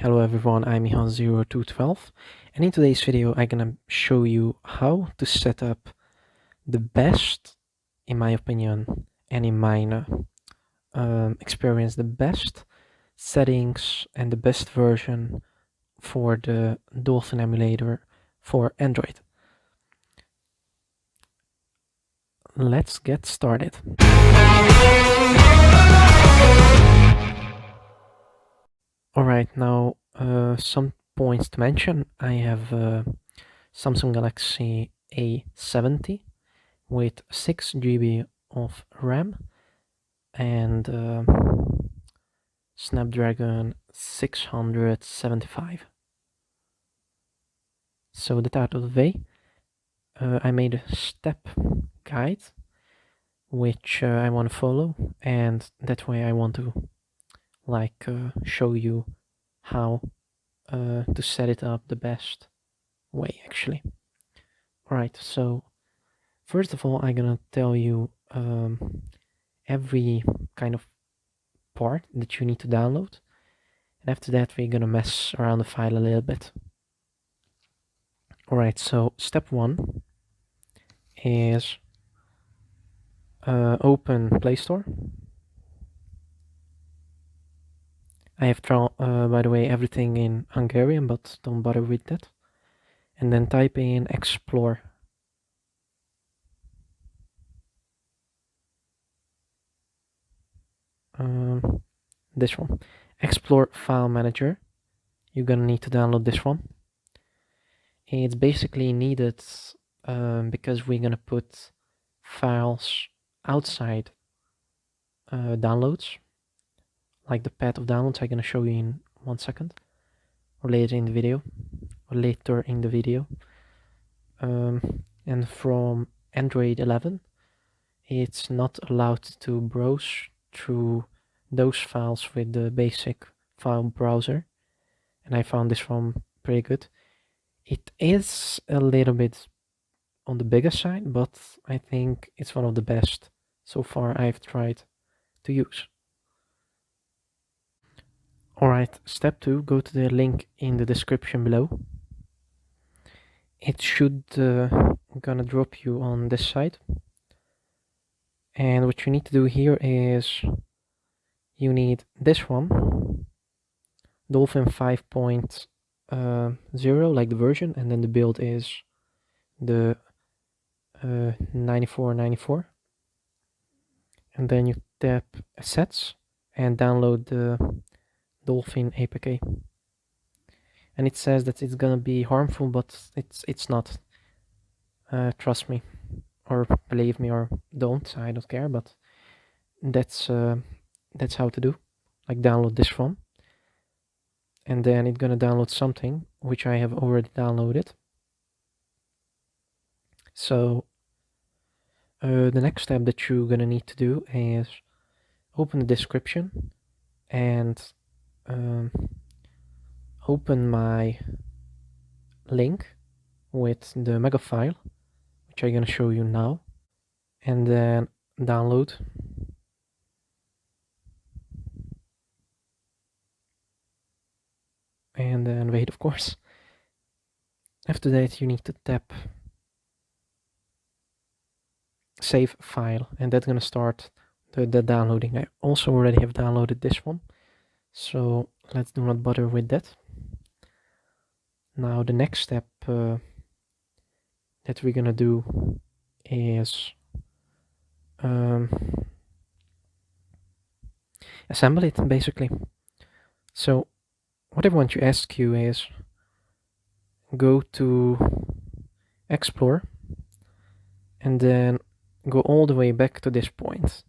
Hello everyone, I'm Ihan0212 and in today's video I'm gonna show you how to set up the best, in my opinion and in my experience, the best settings and the best version for the Dolphin emulator for Android. Let's get started. Alright, now some points to mention. I have Samsung Galaxy A70 with 6 GB of RAM and Snapdragon 675. So that out of the way, I made a step guide which I want to follow, and that way I want to show you how to set it up the best way actually. Alright, so first of all I'm gonna tell you every kind of part that you need to download, and after that we're gonna mess around the file a little bit. Alright, so step 1 is open Play Store. I have drawn, by the way, everything in Hungarian, but don't bother with that. And then type in explore. This one, explore file manager. You're gonna need to download this one. It's basically needed because we're gonna put files outside downloads, like the path of downloads I'm gonna show you in 1 second, or later in the video, and from Android 11 it's not allowed to browse through those files with the basic file browser, and I found this one pretty good. It is a little bit on the bigger side, but I think it's one of the best so far I've tried to use. Alright, step 2, go to the link in the description below. It should gonna drop you on this side, and what you need to do here is you need this one, Dolphin 5.0, like the version, and then the build is the 9494, and then you tap assets and download the Dolphin APK. And it says that it's gonna be harmful, but it's not. Trust me, or believe me, or don't. I don't care. But that's how to do. Like download this one, and then it's gonna download something which I have already downloaded. So the next step that you're gonna need to do is open the description and open my link with the mega file, which I'm gonna show you now, and then download. And then wait, of course. After that you need to tap save file, and that's gonna start the downloading. I also already have downloaded this one, so let's do not bother with that. Now the next step that we're gonna do is assemble it, basically. So what I want to ask you is go to explore and then go all the way back to this point.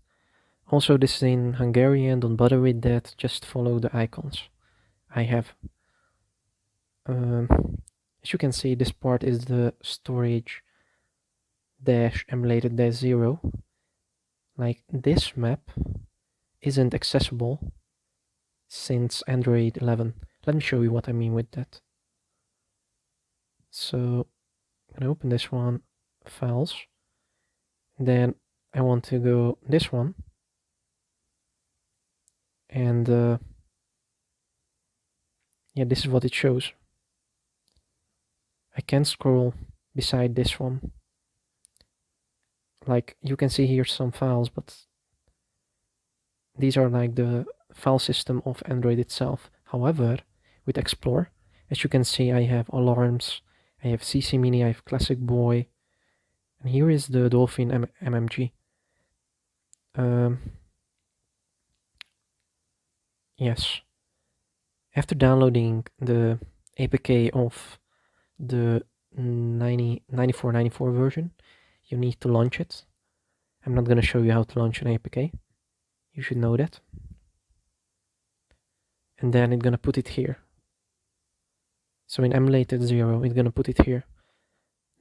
Also, this is in Hungarian, don't bother with that, just follow the icons I have. As you can see, this part is the storage dash emulator dash 0. Like, this map isn't accessible since Android 11. Let me show you what I mean with that. So I'm gonna open this one, files, then I want to go this one, and yeah, this is what it shows. I can scroll beside this one. Like you can see here some files, but these are like the file system of Android itself. However, with Explore, as you can see, I have alarms, I have CC Mini, I have Classic Boy, and here is the Dolphin MMG. Yes. After downloading the APK of the 9494 version, you need to launch it. I'm not going to show you how to launch an APK. You should know that. And then it's going to put it here. So in emulator 0, it's going to put it here.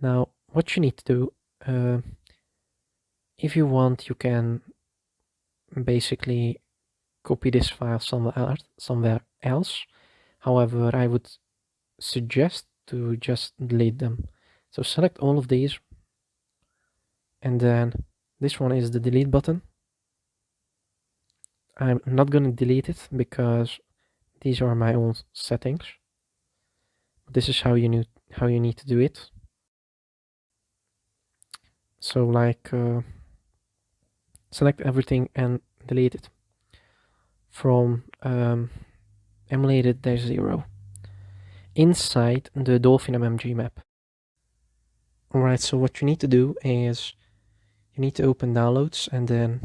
Now, what you need to do, if you want, you can basically copy this file somewhere else. However, I would suggest to just delete them. So select all of these, and then this one is the delete button. I'm not going to delete it because these are my own settings. This is how you need to do it. So like select everything and delete it from emulated-0 inside the Dolphin MMG map. Alright, so what you need to do is you need to open downloads and then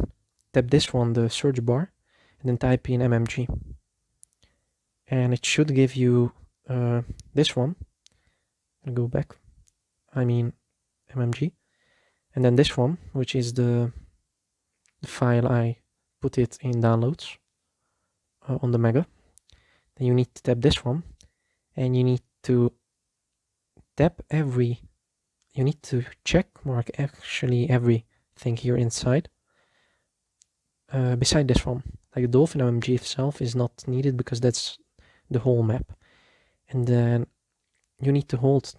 tap this one, the search bar, and then type in MMG. And it should give you this one. I'll go back. I mean MMG. And then this one, which is the file I put it in downloads on the Mega. Then you need to tap this one, and you need to tap you need to check mark actually everything here inside. Beside this one, like the Dolphin MMG itself is not needed because that's the whole map. And then you need to hold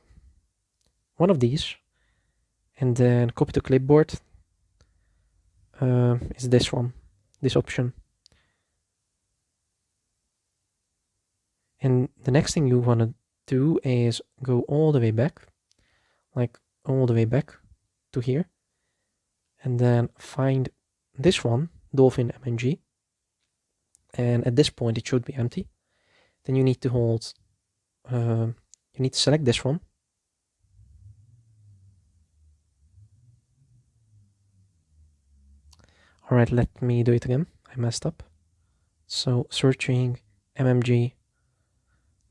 one of these and then copy to clipboard is this one, this option. And the next thing you want to do is go all the way back, like all the way back to here, and then find this one, Dolphin MMG, and at this point it should be empty. Then you need to hold, you need to select this one. Alright, let me do it again. I messed up. So searching MMG,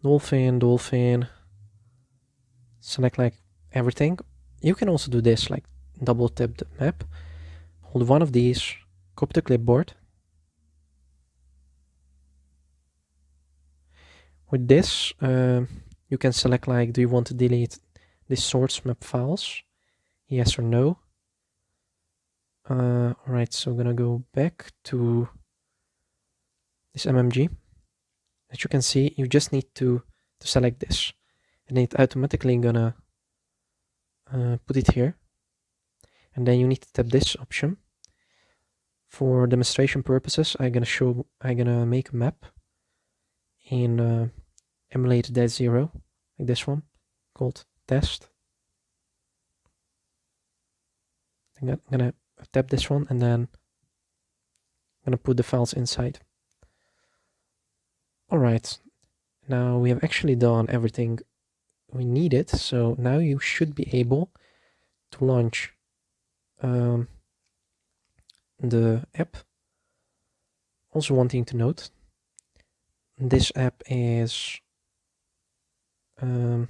Dolphin, select like everything. You can also do this, like double tap the map, hold one of these, copy to clipboard. With this, you can select like, do you want to delete the source map files? Yes or no. Alright, so I'm gonna go back to this MMG. As you can see, you just need to select this, and it automatically gonna put it here. And then you need to tap this option. For demonstration purposes, I'm gonna make a map in emulated-0, like this one, called test. I'm gonna tap this one, and then I'm gonna put the files inside. Alright, now we have actually done everything we needed, so now you should be able to launch the app. Also one thing to note, this app is it's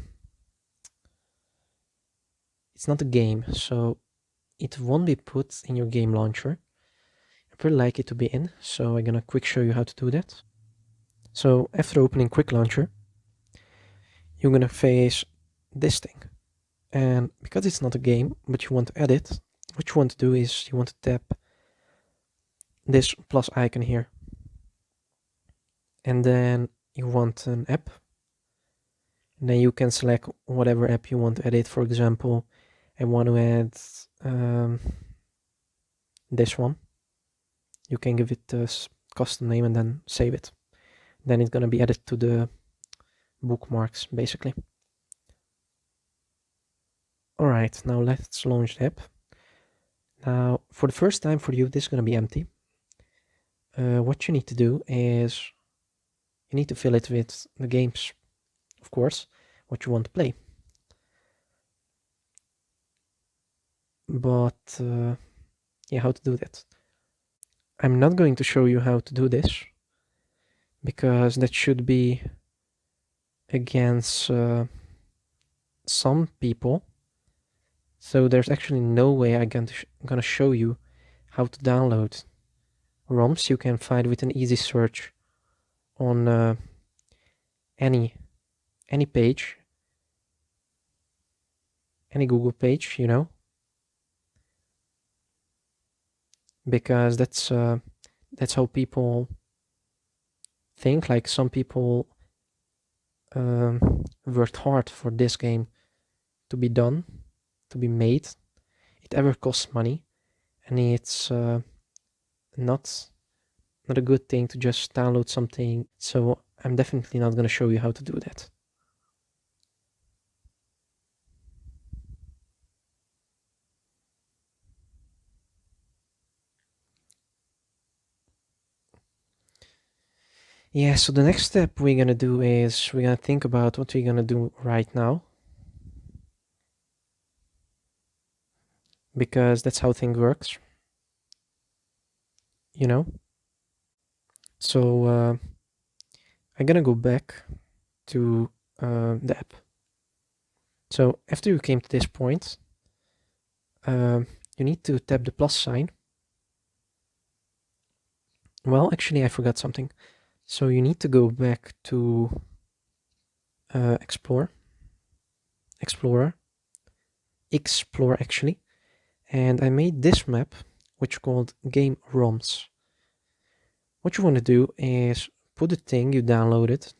not a game, so it won't be put in your game launcher. I pretty like it to be in, so I'm gonna quick show you how to do that. So after opening Quick Launcher, you're gonna face this thing, and because it's not a game but you want to edit, what you want to do is you want to tap this plus icon here, and then you want an app, and then you can select whatever app you want to edit. For example, I want to add this one. You can give it a custom name and then save it. Then it's gonna be added to the bookmarks, basically. All right, now let's launch the app. Now, for the first time for you, this is going to be empty. What you need to do is you need to fill it with the games, of course, what you want to play. But yeah, how to do that? I'm not going to show you how to do this because that should be against some people. So there's actually no way I'm gonna show you how to download ROMs. You can find with an easy search on any page, any Google page, you know, because that's how people think. Like some people worked hard for this game to be done, to be made. It ever costs money, and it's not a good thing to just download something. So I'm definitely not going to show you how to do that. Yeah, so the next step we're going to do is we're going to think about what we're going to do right now, because that's how things works, you know. So I'm going to go back to the app. So after you came to this point, you need to tap the plus sign. Well, actually, I forgot something. So you need to go back to Explorer actually, and I made this map, which called Game ROMs. What you want to do is put the thing you downloaded.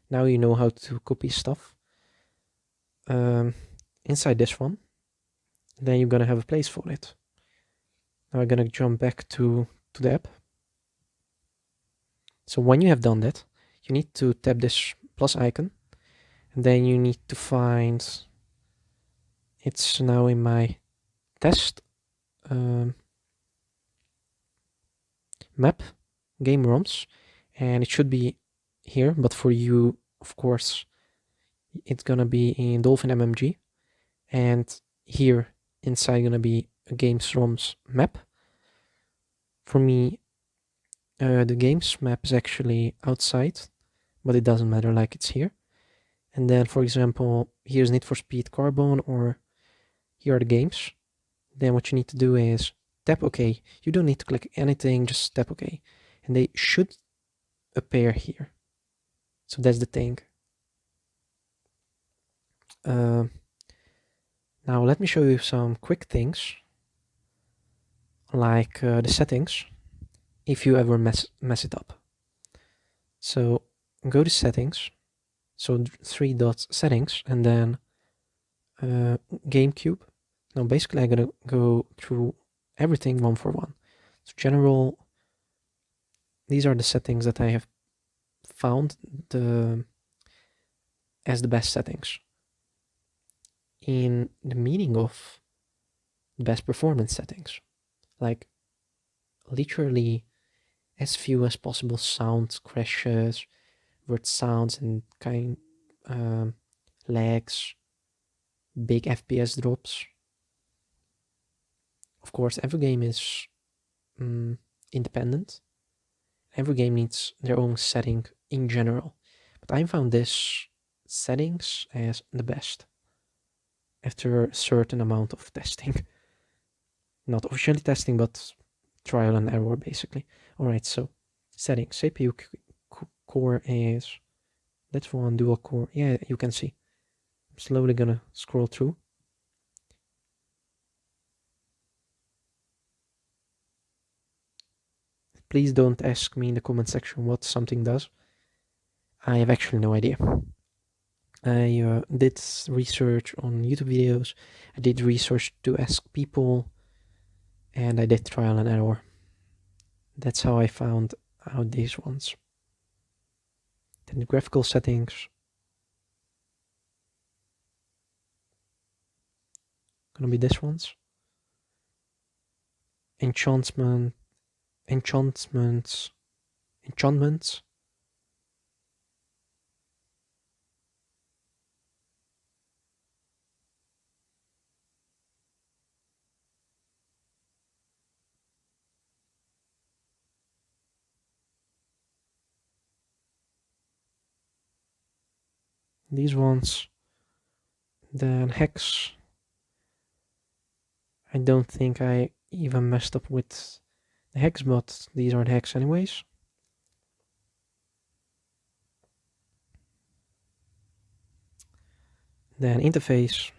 Now you know how to copy stuff inside this one. Then you're gonna have a place for it. Now I'm gonna jump back to the app. So when you have done that, you need to tap this plus icon, and then you need to find, it's now in my test map, game ROMs, and it should be here, but for you, of course, it's gonna be in Dolphin MMG, and here inside gonna be a games ROMs map. For me, the games map is actually outside, but it doesn't matter, like it's here. And then, for example, here's Need for Speed Carbon, or here are the games. Then what you need to do is tap OK. You don't need to click anything, just tap OK. And they should appear here. So that's the thing. Now let me show you some quick things, like the settings, if you ever mess it up. So go to settings, so 3 dots settings, and then GameCube. Now basically I'm gonna go through everything one for one. So general, these are the settings that I have found as the best settings in the meaning of best performance settings, like literally as few as possible sound crashes, word sounds, and kind lags, big FPS drops. Of course, every game is independent. Every game needs their own setting in general, but I found this settings as the best after a certain amount of testing. Not officially testing, but trial and error, basically. Alright, so settings, CPU core is, that's one, dual core. Yeah, you can see. I'm slowly gonna scroll through. Please don't ask me in the comment section what something does. I have actually no idea. I did research on YouTube videos. I did research to ask people, and I did trial and error. That's how I found out these ones. Then the graphical settings. Gonna be this ones. Enchantments. These ones. Then hex. I don't think I even messed up with the hex, but these are the hex anyways. Then interface.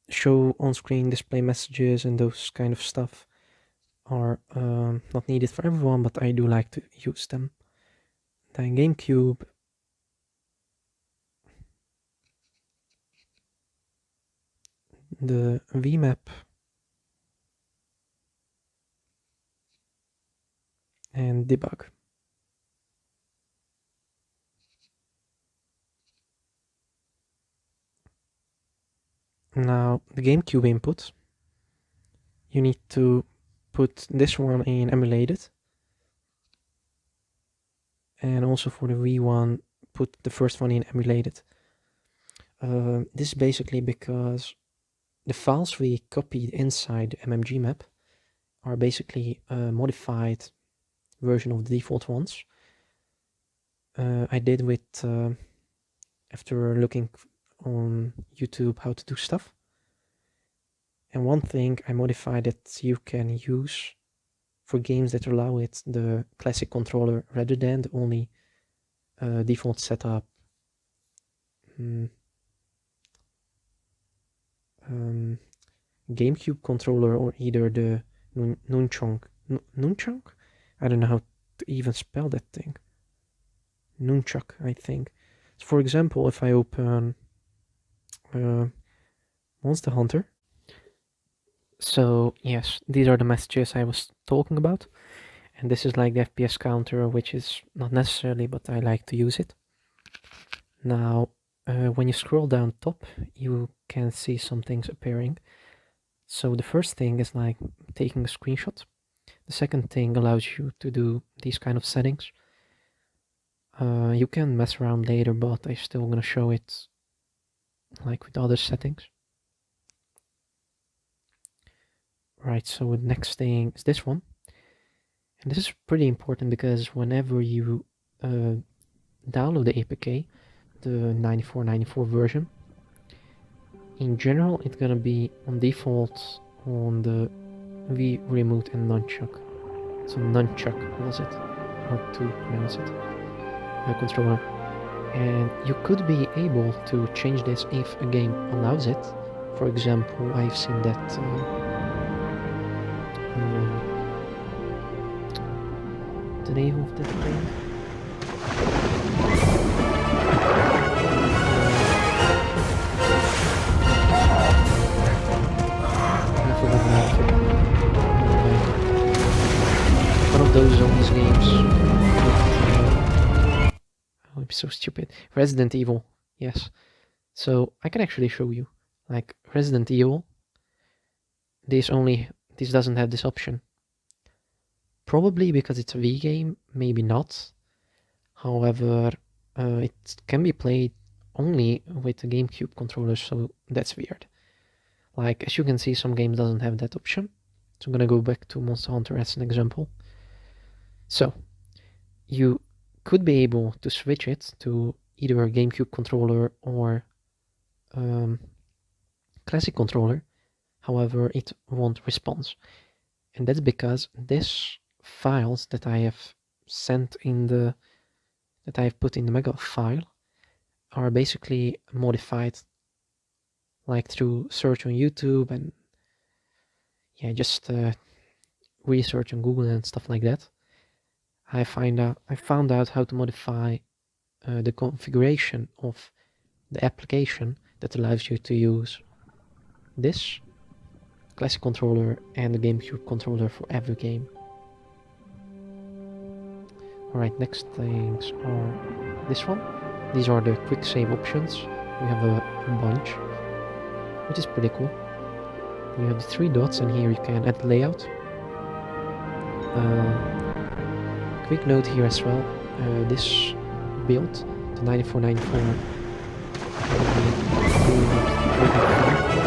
Show on-screen display messages and those kind of stuff are not needed for everyone, but I do like to use them. Then GameCube. The VMap. And debug. Now the GameCube input, you need to put this one in emulated, and also for the Wii one, put the first one in emulated. This is basically because the files we copied inside the MMG map are basically a modified version of the default ones. I did with after looking on YouTube how to do stuff. And one thing I modified that you can use for games that allow it the classic controller rather than the only default setup GameCube controller, or either the nunchuk. I don't know how to even spell that thing. Nunchuk, I think. So for example, if I open Monster Hunter. So yes, these are the messages I was talking about. And this is like the FPS counter, which is not necessarily, but I like to use it. Now, when you scroll down top, you can see some things appearing. So the first thing is like taking a screenshot. The second thing allows you to do these kind of settings. You can mess around later, but I'm still gonna show it like with other settings. Right, so the next thing is this one. And this is pretty important because whenever you download the APK, the 9494 version, in general it's gonna be on default on the Wii remote and nunchuck. So nunchuck was it, how to pronounce it, controller. And you could be able to change this if a game allows it. For example, I've seen that the name of that game. I forgot the name of it. One of those zombies games. Oh, I'm so stupid. Resident Evil, yes. So I can actually show you. Like Resident Evil, this doesn't have this option. Probably because it's a Wii game, maybe not. However, it can be played only with the GameCube controller, so that's weird. Like, as you can see, some games doesn't have that option. So I'm gonna go back to Monster Hunter as an example. So, you could be able to switch it to either a GameCube controller or classic controller. However, it won't respond. And that's because these files that I have sent in that I have put in the mega file are basically modified, like through search on YouTube and just research on Google and stuff like that. I found out how to modify the configuration of the application that allows you to use this classic controller and the GameCube controller for every game. Alright, next things are this one. These are the quick save options. We have a bunch, which is pretty cool. You have the 3 dots, and here you can add layout. Quick note here as well, this build, the 9494,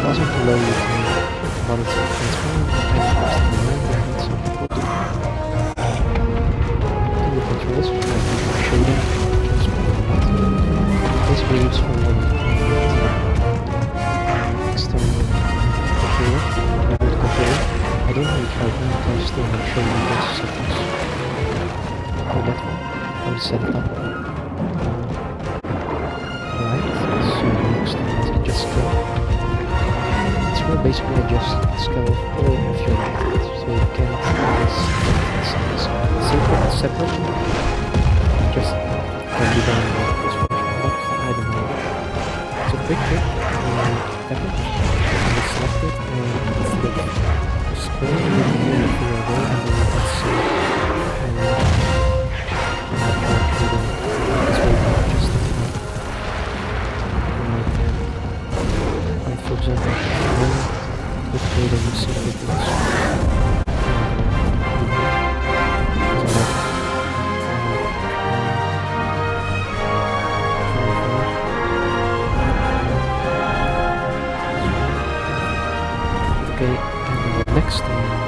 doesn't allow you to run it transparent, the controls, like you can show them, basically useful when external controller, remote controller. I don't know if I can test and show you those settings. Oh, that one. I'll set it up. Right, so next thing is adjust scale. It's where basically adjust the scale of all of your objects, so you can't separately. Just can be done with this function, but I don't know. So quick trick, tap it, and select it, and it's the screen will be here if you are there, and then you can see for example, let's play the music with this. Okay, and the next thing is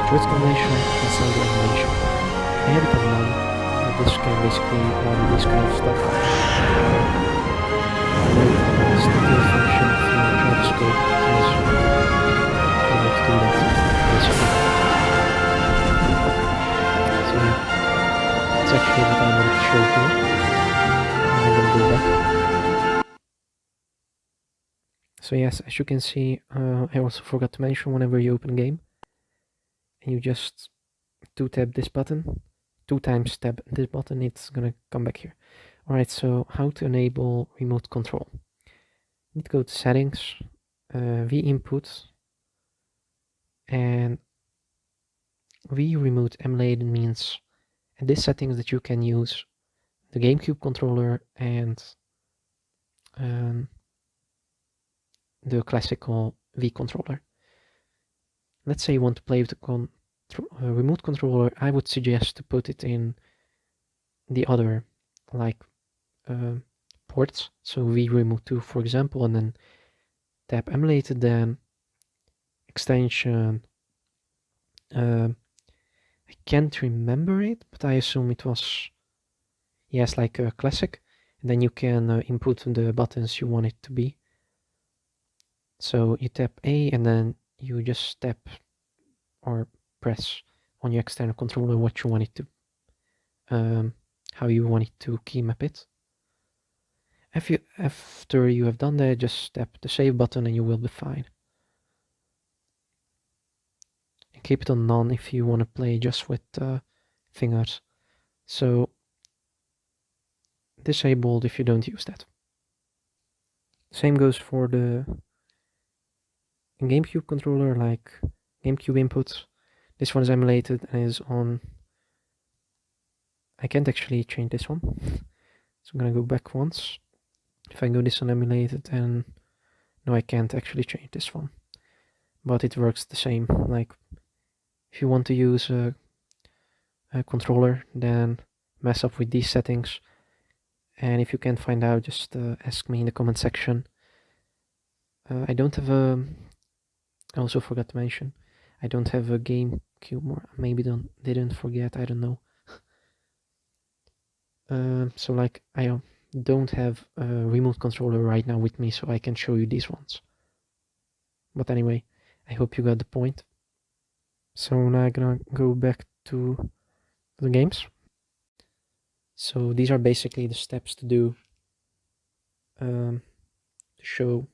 twist combination and sound animation. I have it on none, and this can basically run this kind of stuff. It's the kill function if you try to scope as you want to do that, basically. So yeah, that's actually what I wanted to show here. I'm gonna go back. So yes, as you can see, I also forgot to mention, whenever you open a game and you just 2-tap this button, 2 times tap this button, it's gonna come back here. Alright, so how to enable remote control. You need to go to settings, V input, and V remote emulator means, and this settings that you can use the GameCube controller and the classical V controller. Let's say you want to play with the remote controller, I would suggest to put it in the other ports, so V remote 2 for example, and then tap emulated, then extension, I can't remember it, but I assume it was, yes, like a classic, and then you can input the buttons you want it to be. So you tap A, and then you just tap or press on your external controller what you want it to, how you want it to key map it. After you have done that, just tap the save button and you will be fine. And keep it on none if you want to play just with fingers. So disabled if you don't use that. Same goes for the GameCube controller, like GameCube input. This one is emulated and is on. I can't actually change this one, so I'm gonna go back once. If I go this on emulated, and no, I can't actually change this one, but it works the same. Like if you want to use a controller, then mess up with these settings, and if you can't find out, just ask me in the comment section. I don't have a. I also forgot to mention, I don't have a GameCube, or maybe didn't forget, I don't know. So like I don't have a remote controller right now with me, so I can show you these ones. But anyway, I hope you got the point. So now I'm gonna go back to the games. So these are basically the steps to do to show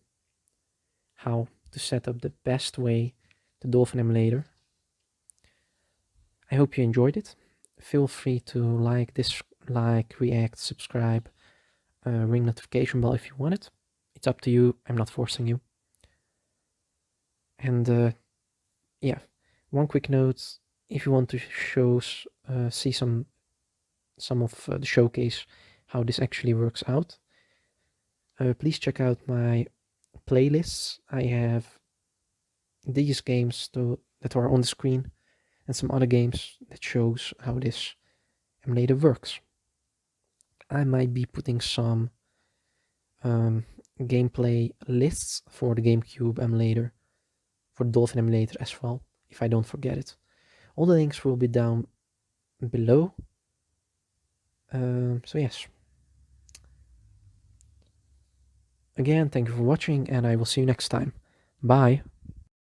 how to set up the best way the Dolphin emulator. I hope you enjoyed it. Feel free to like, react, subscribe, ring notification bell if you want it. It's up to you. I'm not forcing you. And yeah, one quick note: if you want to see some of the showcase how this actually works out, please check out my playlists. I have these games that are on the screen and some other games that shows how this emulator works. I might be putting some gameplay lists for the GameCube emulator, for the Dolphin emulator as well, if I don't forget it. All the links will be down below. So yes. Again, thank you for watching, and I will see you next time. Bye.